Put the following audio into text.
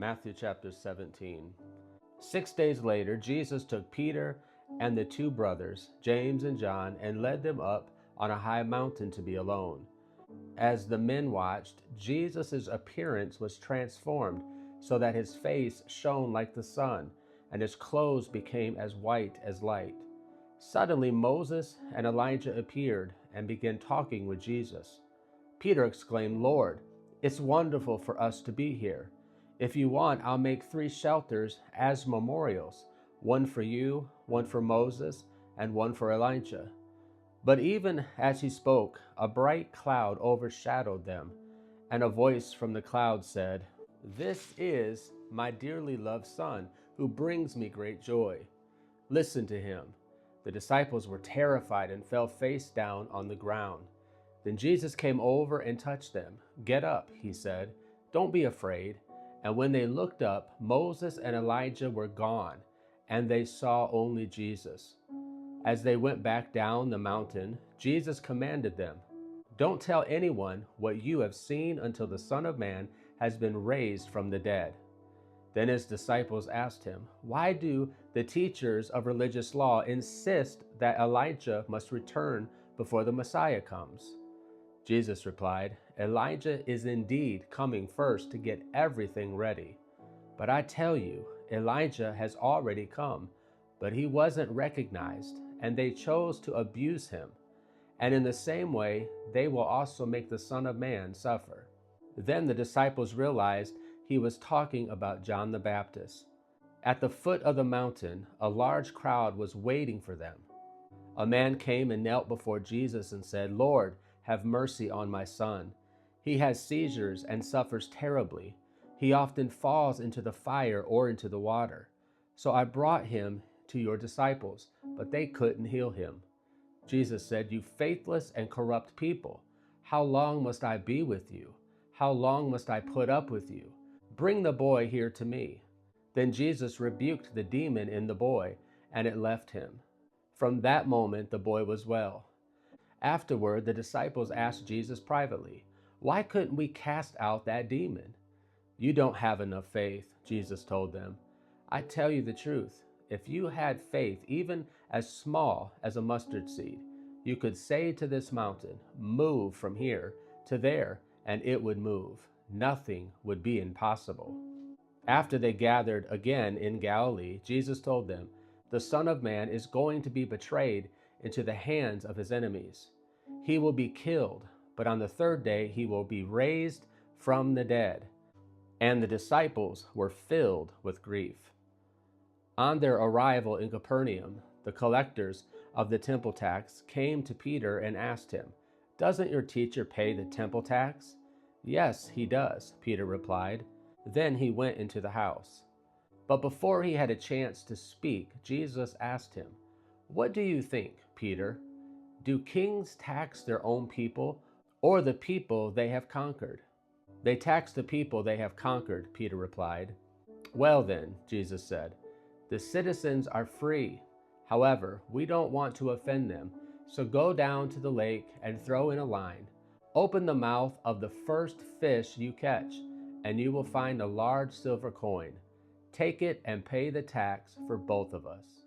Matthew chapter 17. 6 days later, Jesus took Peter and the two brothers, James and John, and led them up on a high mountain to be alone. As the men watched, Jesus' appearance was transformed so that his face shone like the sun, and his clothes became as white as light. Suddenly Moses and Elijah appeared and began talking with Jesus. Peter exclaimed, "Lord, it's wonderful for us to be here. If you want, I'll make 3 shelters as memorials, one for you, one for Moses, and one for Elijah." But even as he spoke, a bright cloud overshadowed them, and a voice from the cloud said, "This is my dearly loved Son, who brings me great joy. Listen to him." The disciples were terrified and fell face down on the ground. Then Jesus came over and touched them. "Get up," he said. "Don't be afraid." And when they looked up, Moses and Elijah were gone, and they saw only Jesus. As they went back down the mountain, Jesus commanded them, "Don't tell anyone what you have seen until the Son of Man has been raised from the dead." Then his disciples asked him, "Why do the teachers of religious law insist that Elijah must return before the Messiah comes?" Jesus replied, "Elijah is indeed coming first to get everything ready. But I tell you, Elijah has already come, but he wasn't recognized, and they chose to abuse him. And in the same way, they will also make the Son of Man suffer." Then the disciples realized he was talking about John the Baptist. At the foot of the mountain, a large crowd was waiting for them. A man came and knelt before Jesus and said, "Lord, have mercy on my son. He has seizures and suffers terribly. He often falls into the fire or into the water. So I brought him to your disciples, but they couldn't heal him." Jesus said, "You faithless and corrupt people, how long must I be with you? How long must I put up with you? Bring the boy here to me." Then Jesus rebuked the demon in the boy, and it left him. From that moment, the boy was well. Afterward, the disciples asked Jesus privately, "Why couldn't we cast out that demon?" "You don't have enough faith," Jesus told them. "I tell you the truth. If you had faith even as small as a mustard seed, you could say to this mountain, 'Move from here to there,' and it would move. Nothing would be impossible." After they gathered again in Galilee, Jesus told them, "The Son of Man is going to be betrayed into the hands of his enemies. He will be killed, but on the 3rd day he will be raised from the dead." And the disciples were filled with grief. On their arrival in Capernaum, the collectors of the temple tax came to Peter and asked him, "Doesn't your teacher pay the temple tax?" "Yes, he does," Peter replied. Then he went into the house. But before he had a chance to speak, Jesus asked him, "What do you think, Peter? Do kings tax their own people or the people they have conquered?" "They tax the people they have conquered," Peter replied. "Well then," Jesus said, "the citizens are free. However, we don't want to offend them, so go down to the lake and throw in a line. Open the mouth of the first fish you catch, and you will find a large silver coin. Take it and pay the tax for both of us."